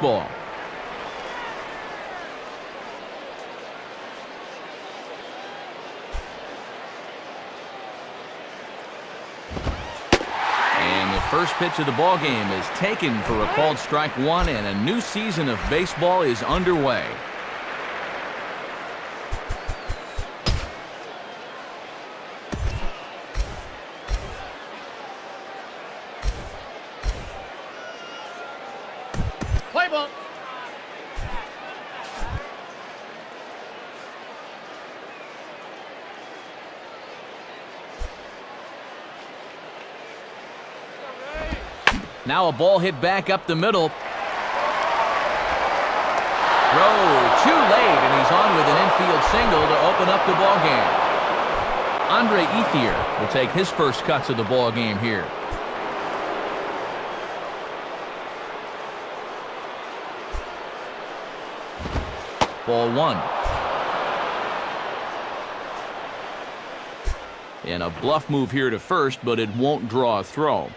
Ball. And the first pitch of the ball game is taken for a called strike one, and a new season of baseball is underway. Play ball. Now a ball hit back up the middle. Throw too late, and he's on with an infield single to open up the ball game. Andre Ethier will take his first cuts of the ball game here. Ball one. And a bluff move here to first, but it won't draw a throw.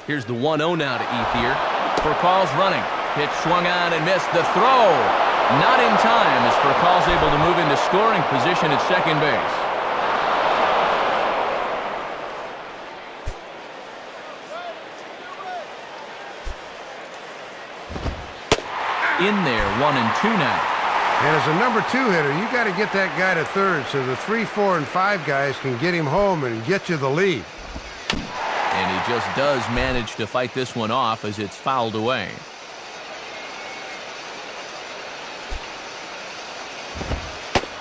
Here's the 1-0 now to Ethier. Furcall's running. Pitch swung on and missed. The throw not in time as Furcall's able to move into scoring position at second base. In there, 1-2 now. And as a number 2 hitter, you got to get that guy to third so the 3, 4, and 5 guys can get him home and get you the lead. And he just does manage to fight this one off as it's fouled away.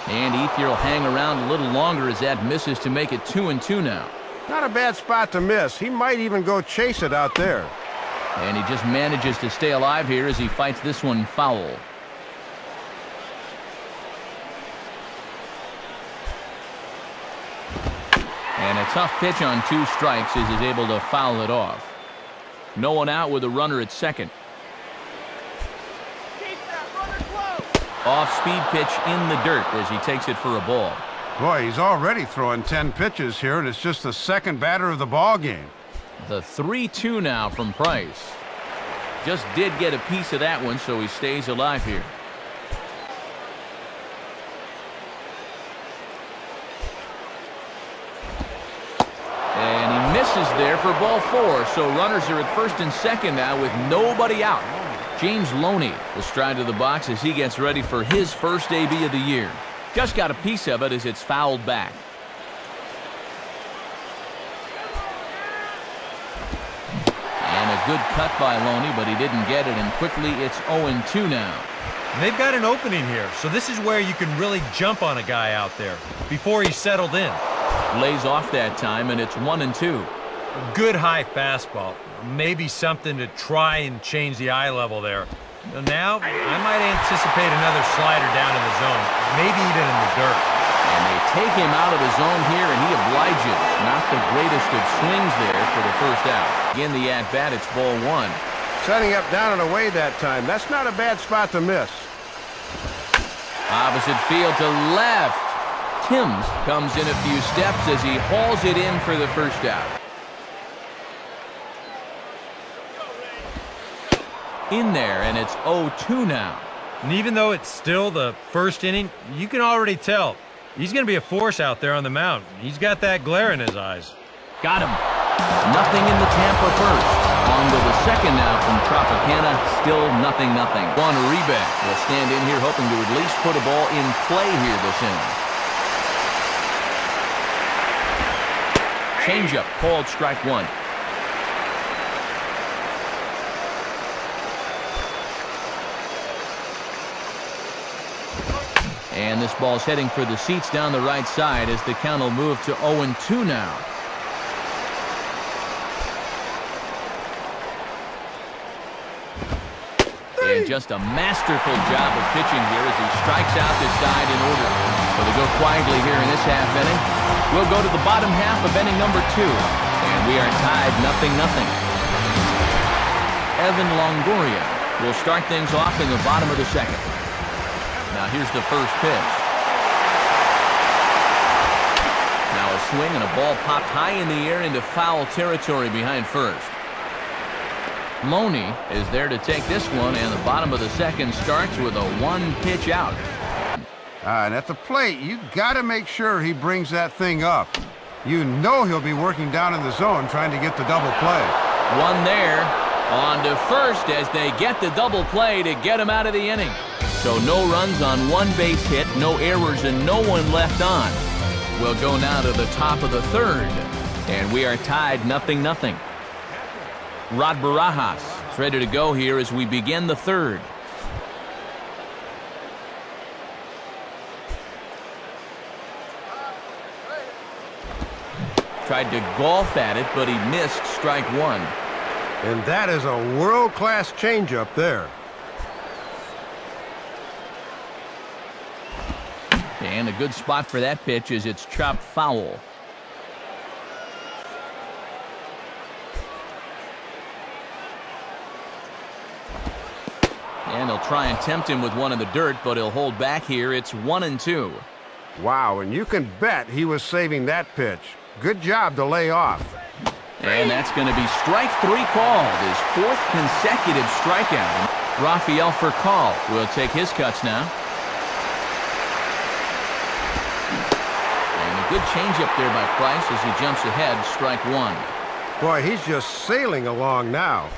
And Ethier will hang around a little longer as that misses to make it 2-2 now. Not a bad spot to miss. He might even go chase it out there. And he just manages to stay alive here as he fights this one foul. And a tough pitch on 2 strikes as he's able to foul it off. No one out with a runner at second. Off-speed pitch in the dirt as he takes it for a ball. Boy, he's already throwing 10 pitches here, and it's just the second batter of the ball game. The 3-2 now from Price. Just did get a piece of that one, so he stays alive here. And he misses there for ball 4, so runners are at first and second now with nobody out. James Loney will stride to the box as he gets ready for his first AB of the year. Just got a piece of it as it's fouled back. And a good cut by Loney, but he didn't get it, and quickly it's 0-2 now. They've got an opening here, so this is where you can really jump on a guy out there before he's settled in. Lays off that time, and it's 1-2. A good high fastball. Maybe something to try and change the eye level there. Now, I might anticipate another slider down in the zone, maybe even in the dirt. And they take him out of the zone here, and he obliges. Not the greatest of swings there for the first out. Again, the at-bat, it's ball 1. Setting up down and away that time. That's not a bad spot to miss. Opposite field to left. Timms comes in a few steps as he hauls it in for the first out. In there, and it's 0-2 now. And even though it's still the first inning, you can already tell he's going to be a force out there on the mound. He's got that glare in his eyes. Got him. Nothing in the Tampa first. On to the second now from Tropicana. Still 0-0. Juan Uribe will stand in here hoping to at least put a ball in play here this inning. Changeup called strike 1. And this ball's heading for the seats down the right side as the count will move to 0-2 now. And just a masterful job of pitching here as he strikes out this side in order. So they go quietly here in this half inning. We'll go to the bottom half of inning number 2. And we are tied 0-0. Evan Longoria will start things off in the bottom of the second. Now here's the first pitch. Now a swing, and a ball popped high in the air into foul territory behind first. Loney is there to take this one, and the bottom of the second starts with a one-pitch out. And at the plate, you got to make sure he brings that thing up. You know he'll be working down in the zone trying to get the double play. One there. On to first as they get the double play to get him out of the inning. So no runs on one base hit, no errors, and no one left on. We'll go now to the top of the third, and we are tied 0-0. Rod Barajas is ready to go here as we begin the third. Tried to golf at it, but he missed strike one. And that is a world-class changeup there. And a good spot for that pitch as it's chopped foul. And he'll try and tempt him with one in the dirt, but he'll hold back here. It's 1-2. Wow, and you can bet he was saving that pitch. Good job to lay off. And that's going to be strike three called, his fourth consecutive strikeout. Rafael Furcal will take his cuts now. And a good changeup there by Price as he jumps ahead, strike one. Boy, he's just sailing along now.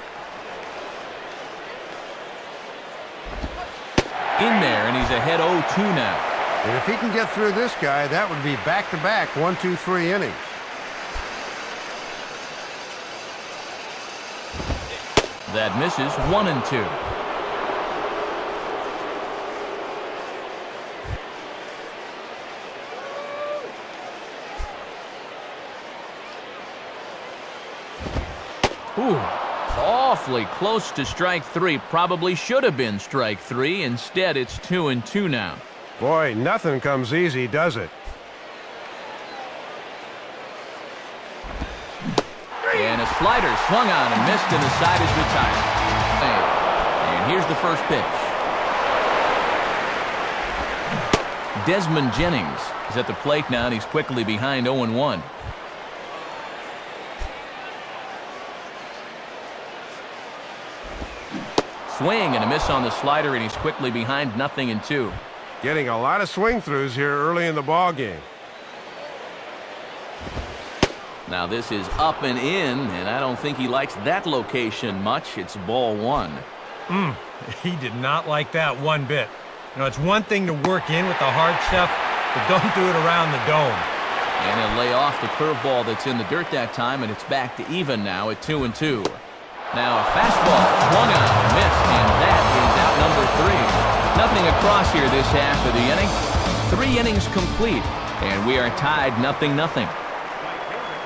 In there, and he's ahead 0-2 now. And if he can get through this guy, that would be back-to-back 1-2-3 innings. That misses 1-2. Ooh, awfully close to strike three. Probably should have been strike three. Instead, it's 2-2 now. Boy, nothing comes easy, does it? And a slider swung on and missed, and the side is retired. And here's the first pitch. Desmond Jennings is at the plate now, and he's quickly behind 0-1. Swing and a miss on the slider, and he's quickly behind 0-2. Getting a lot of swing throughs here early in the ball game. Now this is up and in, and I don't think he likes that location much. It's ball one. He did not like that one bit. You know, it's one thing to work in with the hard stuff, but don't do it around the dome. And he'll lay off the curveball that's in the dirt that time, and it's back to even now at 2-2. Now a fastball swung on and missed, and that is out number three. Nothing across here this half of the inning. 3 innings complete, and we are tied 0-0.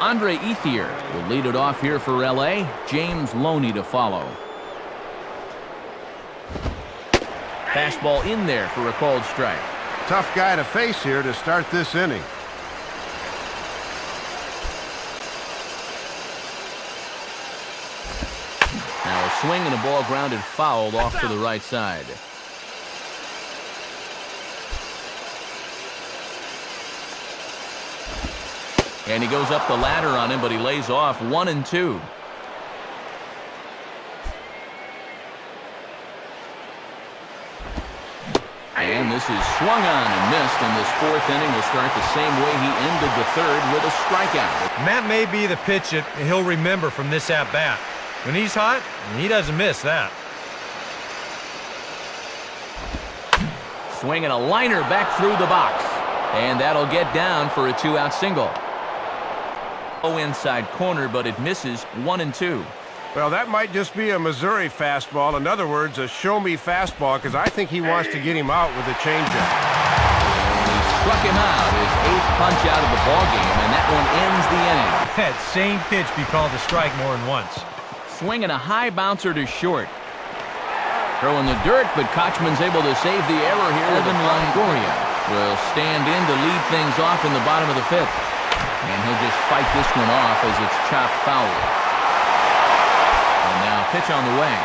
Andre Ethier will lead it off here for L.A. James Loney to follow. Fastball in there for a called strike. Tough guy to face here to start this inning. Now a swing and a ball grounded foul off to the right side. And he goes up the ladder on him, but he lays off 1-2. And this is swung on and missed, and this fourth inning will start the same way he ended the third, with a strikeout. And that may be the pitch that he'll remember from this at-bat. When he's hot, he doesn't miss that. Swinging a liner back through the box. And that'll get down for a 2-out single. Inside corner, but it misses 1-2. Well, that might just be a Missouri fastball. In other words, a show-me fastball, because I think he wants to get him out with a changeup. He struck him out, his 8th punch out of the ballgame, and that one ends the inning. That same pitch be called a strike more than once. Swinging a high bouncer to short. Throwing the dirt, but Kochman's able to save the error here. Evan Longoria will stand in to lead things off in the bottom of the 5th. And he'll just fight this one off as it's chopped foul. And now pitch on the way.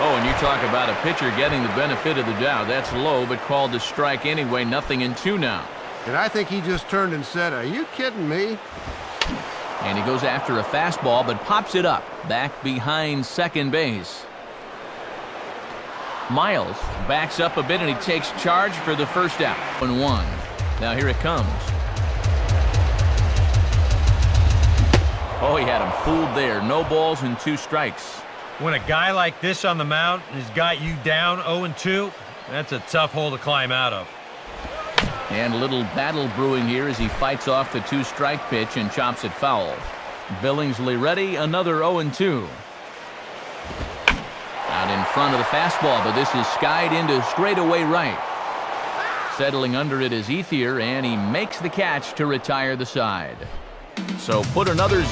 Oh, and you talk about a pitcher getting the benefit of the doubt. That's low, but called a strike anyway. 0-2 now. And I think he just turned and said, "Are you kidding me?" And he goes after a fastball, but pops it up back behind second base. Miles backs up a bit, and he takes charge for the first out. 1-1. Now here it comes. Oh, he had him fooled there. No balls and 2 strikes. When a guy like this on the mound has got you down 0-2, that's a tough hole to climb out of. And a little battle brewing here as he fights off the 2-strike pitch and chops it foul. Billingsley ready, another 0-2. Out in front of the fastball, but this is skied into straightaway right. Settling under it is Ethier, and he makes the catch to retire the side. So put another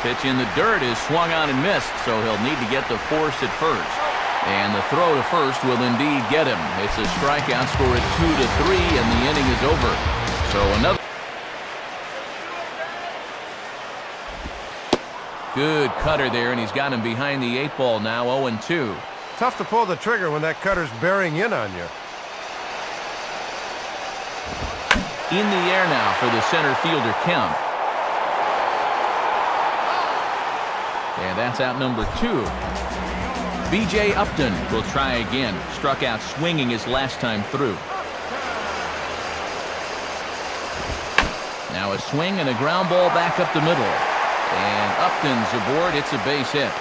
pitch in the dirt is swung on and missed, so he'll need to get the force at first. And the throw to first will indeed get him. It's a strikeout, score at 2-3, and the inning is over. So another good cutter there, and he's got him behind the 8 ball now, 0-2. Tough to pull the trigger when that cutter's bearing in on you. In the air now for the center fielder, Kemp. And that's out number 2. B.J. Upton will try again. Struck out swinging his last time through. Now a swing and a ground ball back up the middle. And Upton's aboard. It's a base hit.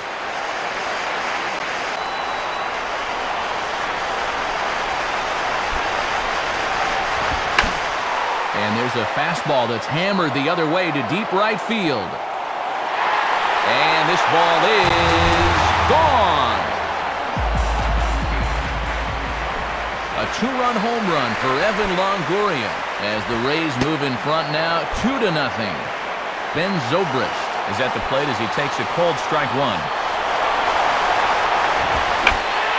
And there's a fastball that's hammered the other way to deep right field. And this ball is gone. A 2-run home run for Evan Longoria as the Rays move in front now 2-0. Ben Zobrist is at the plate as he takes a cold strike 1.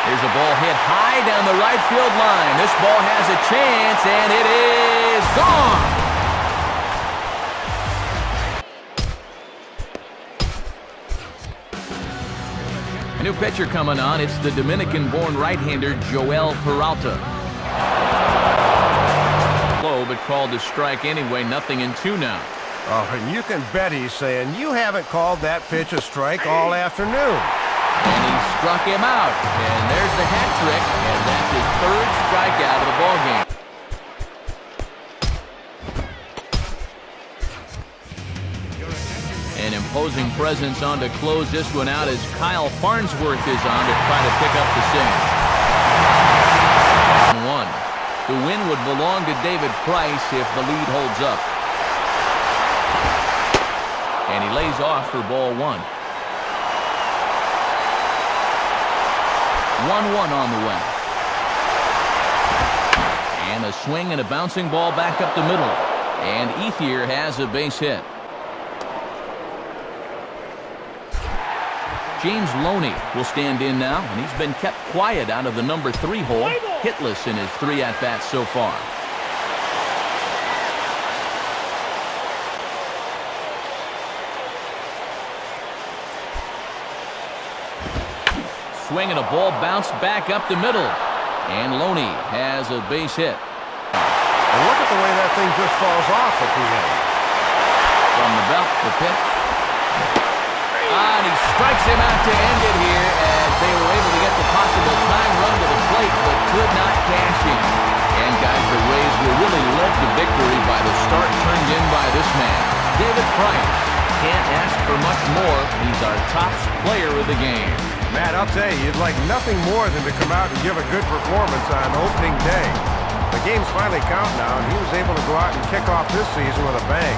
Here's a ball hit high down the right field line. This ball has a chance, and it is gone. A new pitcher coming on. It's the Dominican-born right-hander Joel Peralta. Low, but called a strike anyway. 0-2 now. Oh, and you can bet he's saying, "You haven't called that pitch a strike all afternoon." And he struck him out. And there's the hat trick. And that's his 3rd strikeout of the ballgame. An imposing presence on to close this one out as Kyle Farnsworth is on to try to pick up the single. 1. The win would belong to David Price if the lead holds up. And he lays off for ball 1. 1-1 on the way. And a swing and a bouncing ball back up the middle. And Ethier has a base hit. James Loney will stand in now, and he's been kept quiet out of the number 3 hole, hitless in his 3 at-bats so far. Swing and a ball bounced back up the middle, and Loney has a base hit. And look at the way that thing just falls off at the end. From the belt, the pitch. And he strikes him out to end it here as they were able to get the possible time run to the plate, but could not cash in. And guys, the Rays were really led to victory by the start turned in by this man, David Price. Can't ask for much more. He's our top player of the game. Matt, I'll tell you, you'd like nothing more than to come out and give a good performance on opening day. The game's finally counting now, and he was able to go out and kick off this season with a bang.